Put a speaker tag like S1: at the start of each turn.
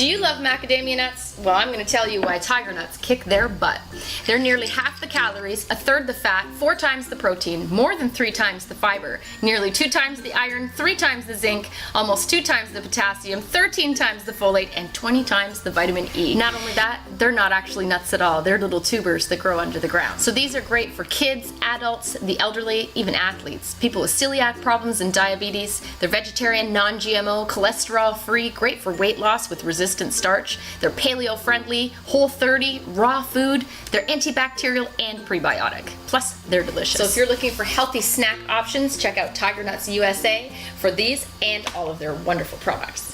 S1: Do you love macadamia nuts? Well, I'm going to tell you why tiger nuts kick their butt. They're nearly half the calories, a third the fat, 4 times the protein, more than 3 times the fiber, nearly 2 times the iron, 3 times the zinc, almost 2 times the potassium, 13 times the folate, and 20 times the vitamin E. Not only that, they're not actually nuts at all. They're little tubers that grow under the ground. So these are great for kids, adults, the elderly, even athletes, people with celiac problems and diabetes. They're vegetarian, non-GMO, cholesterol-free, great for weight loss with resistant starch. They're paleo-friendly, Whole30, raw food. They're antibacterial and prebiotic. Plus, they're delicious. So if you're looking for healthy snack options, check out Tiger Nuts USA for these and all of their wonderful products.